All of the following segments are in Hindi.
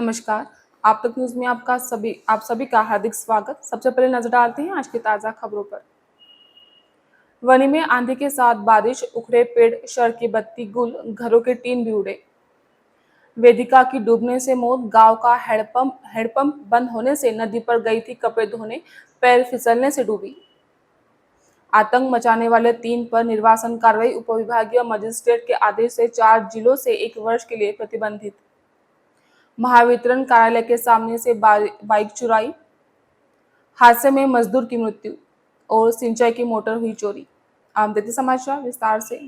नमस्कार। आप तक न्यूज़ में आप सभी का हार्दिक स्वागत। सबसे पहले नजर डालते हैं आज की ताज़ा खबरों पर। वनी में आंधी के साथ बारिश, उखड़े पेड़, सड़क की बत्ती गुल, घरों के टीन भी उड़े। वेदिका की डूबने से मौत, गांव का हैंडपंप बंद होने से नदी पर गई थी कपड़े धोने, पैर फिसलने से डूबी। आतंक मचाने वाले 3 पर निर्वासन कार्रवाई, उपविभागीय मजिस्ट्रेट के आदेश से 4 जिलों से 1 वर्ष के लिए प्रतिबंधित। महावितरण कार्यालय के सामने से बाइक चुराई, हादसे में मजदूर की मृत्यु और सिंचाई की मोटर हुई चोरी। अब देखते समाचार विस्तार से।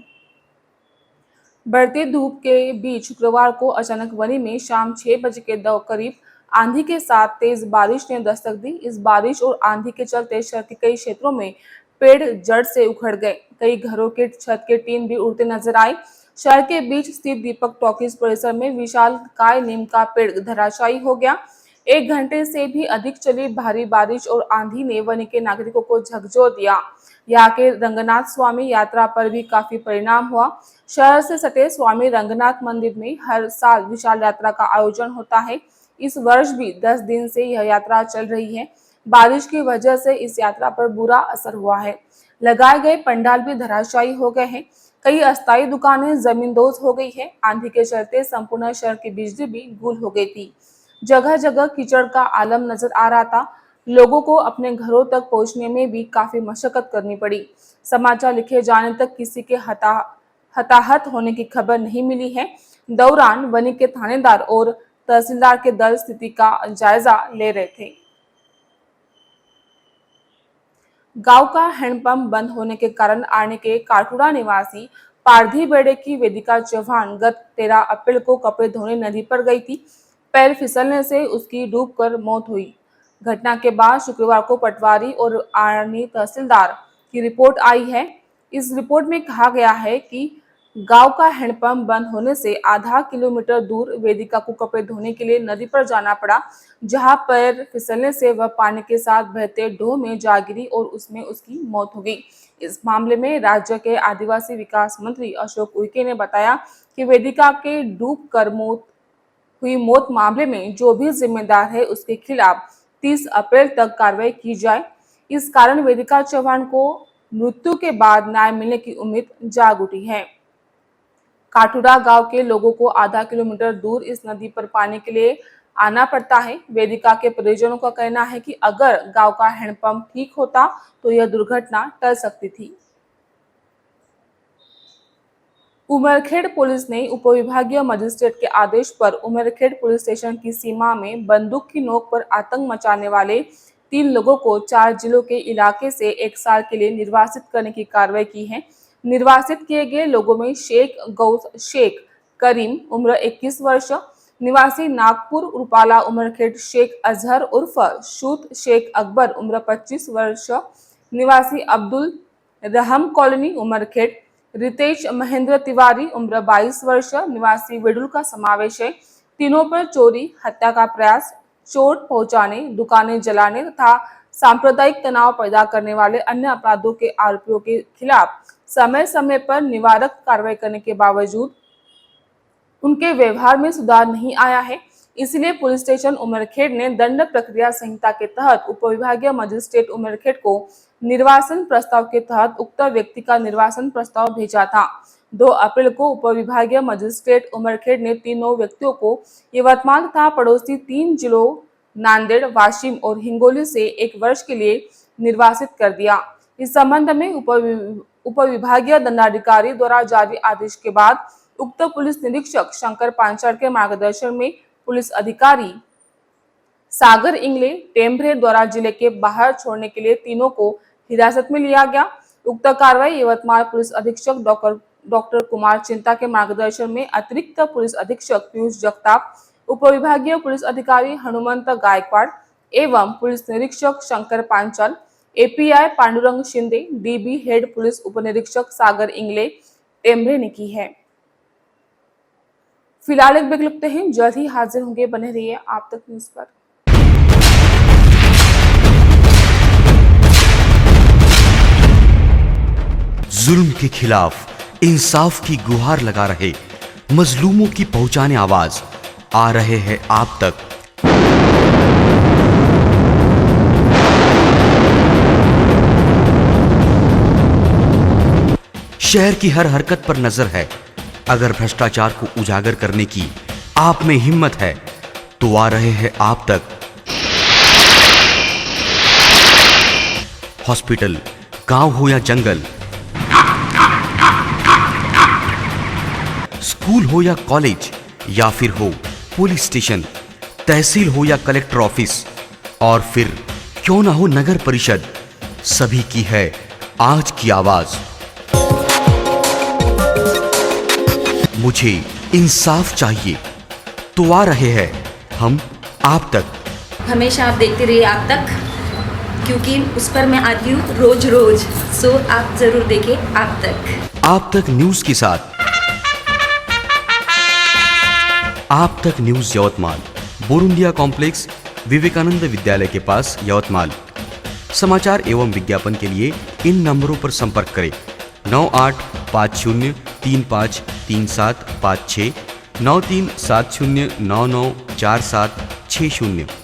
बढ़ती धूप के बीच शुक्रवार को अचानक वनी में शाम 6 बजे के करीब आंधी के साथ तेज बारिश ने दस्तक दी। इस बारिश और आंधी के चलते शहर के कई क्षेत्रों में पेड़ जड़ से उखड़ गए। कई घरों के छत के टीन भी उड़ते नजर आए। शहर के बीच स्थित दीपक टॉकीज परिसर में विशाल काय नीम का पेड़ धराशायी हो गया। 1 घंटे से भी अधिक चली भारी बारिश और आंधी ने वनी के नागरिकों को झकझोर दिया। यहाँ के रंगनाथ स्वामी यात्रा पर भी काफी परिणाम हुआ। शहर से सटे स्वामी रंगनाथ मंदिर में हर साल विशाल यात्रा का आयोजन होता है। इस वर्ष भी 10 दिन से यह यात्रा चल रही है। बारिश की वजह से इस यात्रा पर बुरा असर हुआ है। लगाए गए पंडाल भी धराशायी हो गए हैं। कई अस्थायी दुकानें जमींदोज हो गई है। आंधी के चलते संपूर्ण शहर की बिजली भी गुल हो गई थी। जगह जगह कीचड़ का आलम नजर आ रहा था। लोगों को अपने घरों तक पहुंचने में भी काफी मशक्कत करनी पड़ी। समाचार लिखे जाने तक किसी के हताहत होने की खबर नहीं मिली है। दौरान वनी के थानेदार और तहसीलदार के दल स्थिति का जायजा ले रहे थे। गांव का हैंडपंप बंद होने के कारण आने के काठुड़ा निवासी पारधी बेड़े की वेदिका चौहान गत 13 अप्रैल को कपड़े धोने नदी पर गई थी। पैर फिसलने से उसकी डूबकर मौत हुई। घटना के बाद शुक्रवार को पटवारी और आर्नी तहसीलदार की रिपोर्ट आई है। इस रिपोर्ट में कहा गया है कि गांव का हैंडपंप बंद होने से आधा किलोमीटर दूर वेदिका को कपड़े धोने के लिए नदी पर जाना पड़ा, जहां पैर फिसलने से वह पानी के साथ बहते ढोह में जा गिरी और उसमें उसकी मौत हो गई। इस मामले में राज्य के आदिवासी विकास मंत्री अशोक उइके ने बताया कि वेदिका के डूब कर मौत मामले में जो भी जिम्मेदार है उसके खिलाफ 30 अप्रैल तक कार्रवाई की जाए। इस कारण वेदिका चौहान को मृत्यु के बाद न्याय मिलने की उम्मीद जाग उठी है। काठुड़ा गांव के लोगों को आधा किलोमीटर दूर इस नदी पर पानी के लिए आना पड़ता है। वेदिका के परिजनों का कहना है कि अगर गांव का हैंडपंप ठीक होता तो यह दुर्घटना टल सकती थी। उमरखेड़ पुलिस ने उपविभागीय मजिस्ट्रेट के आदेश पर उमरखेड़ पुलिस स्टेशन की सीमा में बंदूक की नोक पर आतंक मचाने वाले 3 लोगों को 4 जिलों के इलाके से 1 साल के लिए निर्वासित करने की कार्रवाई की है। निर्वासित किए गए लोगों में शेख गौस शेख करीम उम्र 21 वर्ष निवासी नागपुर रूपाला उमरखेड़, शेख अजहर उर्फ शूत शेख अकबर उम्र 25 वर्ष निवासी अब्दुल रहम कॉलोनी उमरखेड़, रितेश महेंद्र तिवारी उम्र 22 वर्ष निवासी वेडुल का समावेश है। तीनों पर चोरी, हत्या का प्रयास, चोट पहुंचाने, दुकानें जलाने तथा सांप्रदायिक तनाव पैदा करने वाले अन्य अपराधों के आरोपियों के खिलाफ समय समय पर निवारक कार्रवाई करने के बावजूद उनके व्यवहार में सुधार नहीं आया है। इसलिए पुलिस स्टेशन उमरखेड़ ने दंड प्रक्रिया संहिता के तहत उपविभागीय मजिस्ट्रेट उमरखेड़ को निर्वासन प्रस्ताव के तहत उक्त व्यक्ति का निर्वासन प्रस्ताव भेजा था। 2 अप्रैल को उपविभागीय मजिस्ट्रेट उमरखेड़ ने तीनों व्यक्तियों को यवतमाल तथा पड़ोसी 3 जिलों नांदेड़, वाशिम और हिंगोली से 1 वर्ष के लिए निर्वासित कर दिया। इस संबंध में उपविभागीय दंडाधिकारी द्वारा जारी आदेश के बाद उक्त पुलिस निरीक्षक शंकर पांचाल के मार्गदर्शन में पुलिस अधिकारी सागर इंगले टेम्भरे द्वारा जिले के बाहर छोड़ने के लिए तीनों को हिरासत में लिया गया। उक्त कार्रवाई यवतमाल पुलिस अधीक्षक डॉक्टर कुमार चिंता के मार्गदर्शन में अतिरिक्त पुलिस अधीक्षक पीयूष जगताप, उपविभागीय पुलिस अधिकारी हनुमंत गायकवाड़ एवं पुलिस निरीक्षक Shankar Panchal, API Pandurang Shinde, dB head police उपनिरीक्षक सागर इंगले टेम्भरे ने की है। फिलहाल एक ब्रेक लेते हैं, जल्द ही हाजिर होंगे, बने रहिए आप तक न्यूज़ पर। जुल्म के खिलाफ इंसाफ की गुहार लगा रहे मजलूमों की पहुंचाने आवाज आ रहे हैं आप तक। शहर की हर हरकत पर नजर है। अगर भ्रष्टाचार को उजागर करने की आप में हिम्मत है तो आ रहे हैं आप तक। हॉस्पिटल, गांव हो या जंगल, स्कूल हो या कॉलेज, या फिर हो पुलिस स्टेशन, तहसील हो या कलेक्टर ऑफिस, और फिर क्यों ना हो नगर परिषद, सभी की है आज की आवाज। मुझे इंसाफ चाहिए तो आ रहे हैं हम आप तक। हमेशा आप देखते रहिए आप तक, क्योंकि उस पर मैं आती हूँ रोज रोज। सो आप जरूर देखें आप तक न्यूज के साथ। आप तक न्यूज यवतमाल, बोरुंडिया कॉम्प्लेक्स, विवेकानंद विद्यालय के पास यवतमाल। समाचार एवं विज्ञापन के लिए इन नंबरों पर संपर्क करें 9850353756, 9370994760।